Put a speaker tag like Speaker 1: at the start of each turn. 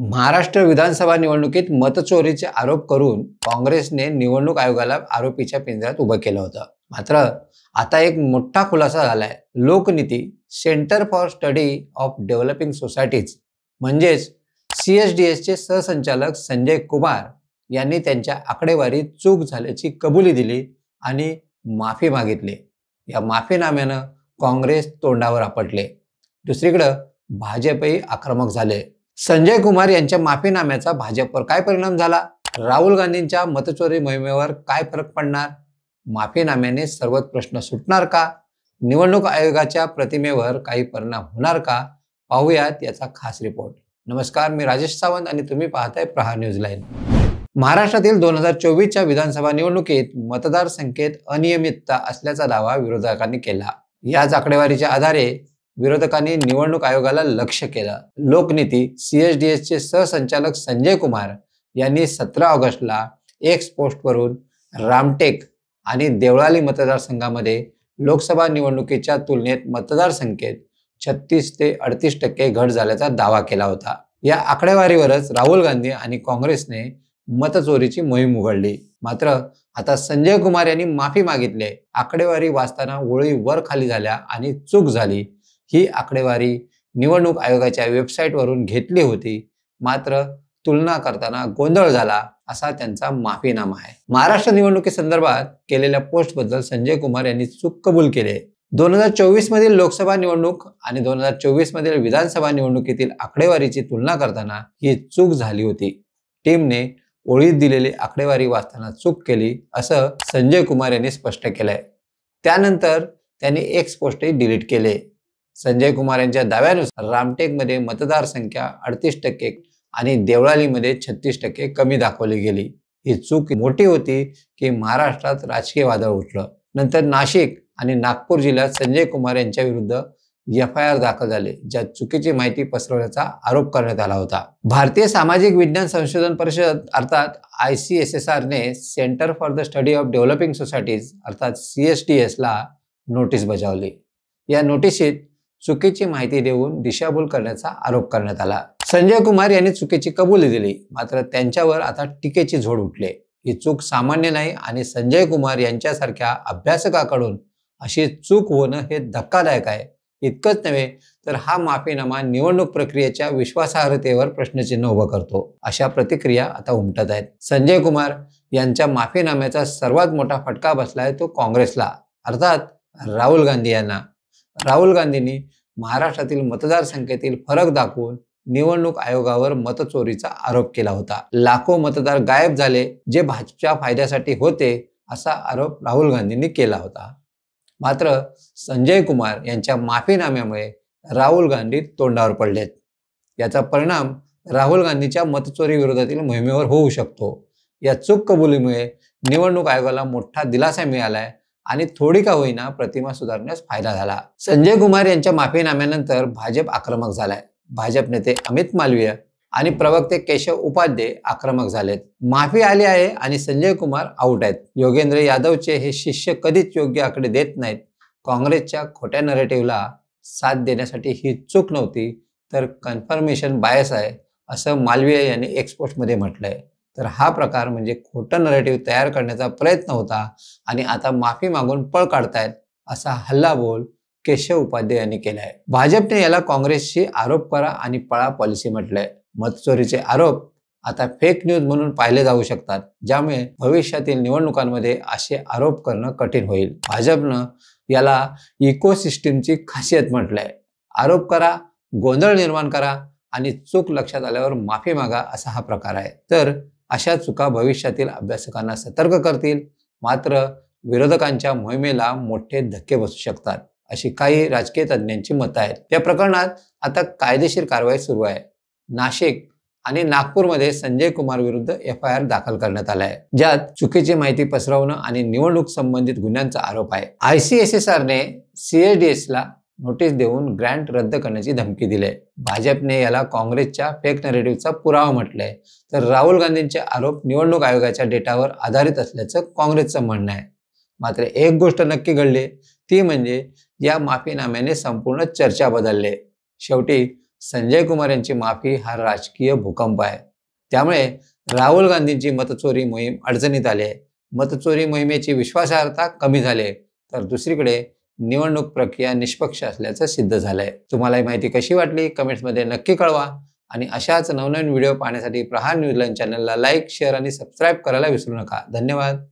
Speaker 1: महाराष्ट्र विधानसभा निवडणुकीत मतचोरीचे आरोप करून काँग्रेसने निवडणूक आयोगाला आरोपीच्या पिंजऱ्यात उभं केलं होतं. मात्र आता एक मोठा खुलासा झालाय. Lokniti centre for study of developing societies म्हणजेच CSDSचे सहसंचालक संजय कुमार यांनी त्यांच्या आकडेवारीत चूक झाल्याची कबुली दिली आणि माफी मागितली. या माफीनाम्यानं काँग्रेस तोंडावर आपटले. दुसरीकडे भाजपही आक्रमक झाले. संजय कुमार यांच्या माफीनाम्याचा भाजपवर काय परिणाम झाला? राहुल गांधींच्या मतचोरी मोहिमेवर काय फरक पडणार? माफीनाम्याने सर्वच प्रश्न सुटणार का? निवडणूक आयोगाच्या प्रतिमेवर काही परिणाम होणार का? पाहूयात याचा खास रिपोर्ट. नमस्कार, मी राजेश सावंत आणि तुम्ही पाहताय प्रहार न्यूज लाईन. महाराष्ट्रातील 2024च्या विधानसभा निवडणुकीत मतदार संख्येत अनियमितता असल्याचा दावा विरोधकांनी केला. याच आकडेवारीच्या आधारे विरोधकांनी निवडणूक आयोगाला लक्ष्य केलं. लोकनीती CSDSचे सहसंचालक संजय कुमार यांनी 17 ऑगस्टला एक्स पोस्टवरून रामटेक आणि देवळाली मतदारसंघामध्ये लोकसभा निवडणुकीच्या तुलनेत मतदारसंख्येत 36 ते 38% घट झाल्याचा दावा केला होता. या आकडेवारीवरच राहुल गांधी आणि काँग्रेसने मतचोरीची मोहीम उघडली. मात्र आता संजय कुमार यांनी माफी मागितली. आकडेवारी वाचताना ओळी वर खाली झाल्या आणि चूक झाली. ही आकडेवारी निवडणूक आयोगाच्या वेबसाईटवरून घेतली होती, मात्र तुलना करताना गोंधळ झाला असा त्यांचा माफीनामा आहे. महाराष्ट्र निवडणुकीसंदर्भात केलेल्या पोस्टबद्दल संजय कुमार यांनी चूक कबूल केली. 2024 मधील लोकसभा निवडणूक आणि 2024 मधील विधानसभा निवडणुकीतील आकडेवारीची तुलना करताना ही चूक झाली होती. टीमने ओळीत दिलेली आकडेवारी वाचताना चूक केली असं संजय कुमार यांनी स्पष्ट केलंय. त्यानंतर त्यांनी एक्स पोस्टही डिलीट केले. संजय कुमार यांच्या दाव्यानुसार रामटेकमध्ये मतदार संख्या 38% आणि देवळालीमध्ये 36% कमी दाखवली गेली. ही चूक मोठी होती की महाराष्ट्रात राजकीय वादळ उठलं. नंतर नाशिक आणि नागपूर जिल्ह्यात संजय कुमार यांच्या विरुद्ध FIR दाखल झाले, ज्यात चुकीची माहिती पसरवल्याचा आरोप करण्यात आला होता. भारतीय सामाजिक विज्ञान संशोधन परिषद अर्थात ICSSR ने centre for the study of developing societies अर्थात CSDS ला नोटीस बजावली. या नोटिसीत चुकीची माहिती देऊन दिशाभूल करण्याचा आरोप करण्यात आला. संजय कुमार यांनी चुकीची कबुली दिली, मात्र त्यांच्यावर आता टीकेची झोड उठली. ही चूक सामान्य नाही आणि संजय कुमार यांच्यासारख्या अभ्यासकाकडून अशी चूक होणं हे धक्कादायक आहे. इतकंच नव्हे तर हा माफीनामा निवडणूक प्रक्रियेच्या विश्वासार्हतेवर प्रश्नचिन्ह उभं करतो. अशा प्रतिक्रिया आता उमटत आहेत. संजय कुमार यांच्या माफीनाम्याचा सर्वात मोठा फटका बसलाय तो काँग्रेसला अर्थात राहुल गांधी यांना. राहुल गांधींनी महाराष्ट्रातील मतदारसंख्येतील फरक दाखवून निवडणूक आयोगावर मतचोरीचा आरोप केला होता. लाखो मतदार गायब झाले जे भाजपच्या फायद्यासाठी होते असा आरोप राहुल गांधींनी केला होता. मात्र संजय कुमार यांच्या माफीनाम्यामुळे राहुल गांधी तोंडावर पडलेत. याचा परिणाम राहुल गांधीच्या मतचोरी विरोधातील मोहिमेवर होऊ शकतो. या चूक कबुलीमुळे निवडणूक आयोगाला मोठा दिलासा मिळालाय आणि थोडी का होईना प्रतिमा सुधारण्यास फायदा झाला. संजय कुमार यांच्या माफीनाम्यानंतर भाजप आक्रमक झालाय. भाजप नेते अमित मालवीय आणि प्रवक्ते केशव उपाध्ये आक्रमक झालेत. माफी आली आहे आणि संजय कुमार आउट आहेत. योगेंद्र यादवचे हे शिष्य कधीच योग्य आकडे देत नाहीत. काँग्रेसच्या खोट्या नरेटिव्हला साथ देण्यासाठी ही चूक नव्हती तर कन्फर्मेशन बायस आहे असं मालवीय यांनी एक्सपोर्टमध्ये म्हटलंय. तर हा प्रकार म्हणजे खोटं नरेटिव्ह तयार करण्याचा प्रयत्न होता आणि आता माफी मागून पळ काढतायत असा हल्लाबोल केशव उपाध्ये यांनी केलाय. भाजपने याला काँग्रेसची आरोप करा आणि पळा पॉलिसी म्हटलंय. मतचोरीचे आरोप आता फेक न्यूज म्हणून पाहिले जाऊ शकतात, ज्यामुळे भविष्यातील निवडणुकांमध्ये असे आरोप करणं कठीण होईल. भाजपनं याला इकोसिस्टीमची खासियत म्हटलंय. आरोप करा, गोंधळ निर्माण करा आणि चूक लक्षात आल्यावर माफी मागा असा हा प्रकार आहे. तर अशा चुका भविष्यातील अभ्यासकांना सतर्क करतील, मात्र विरोधकांच्या मोहिमेला मोठे धक्के बसू शकतात अशी काही राजकीय तज्ज्ञांची मतं आहेत. या प्रकरणात आता कायदेशीर कारवाई सुरू आहे. नाशिक आणि नागपूरमध्ये संजय कुमार विरुद्ध FIR दाखल करण्यात आला आहे, ज्यात चुकीची माहिती पसरवणं आणि निवडणूक संबंधित गुन्ह्यांचा आरोप आहे. ICSSR ने CSDS ला नोटीस देऊन ग्रँट रद्द करण्याची धमकी दिली. भाजपने याला काँग्रेसच्या फेक नरेटिव्हचा पुरावा म्हटलंय. तर राहुल गांधींचे आरोप निवडणूक आयोगाच्या डेटावर आधारित असल्याचं काँग्रेसचं म्हणणं आहे. मात्र एक गोष्ट नक्की घडली ती म्हणजे या माफीनाम्याने संपूर्ण चर्चा बदलली. शेवटी संजय कुमार यांची माफी हा राजकीय भूकंप आहे. त्यामुळे राहुल गांधींची मतचोरी मोहीम अडचणीत आली आहे. मतचोरी मोहिमेची विश्वासार्हता कमी झाली आहे. तर दुसरीकडे निवडणूक प्रक्रिया निष्पक्ष असल्याचं सिद्ध झालंय. तुम्हाला ही माहिती कशी वाटली कमेंट्समध्ये नक्की कळवा आणि अशाच नवनवीन व्हिडिओ पाहण्यासाठी प्रहार न्यूझीलंड चॅनलला लाईक, शेअर आणि सबस्क्राईब करायला विसरू नका. धन्यवाद.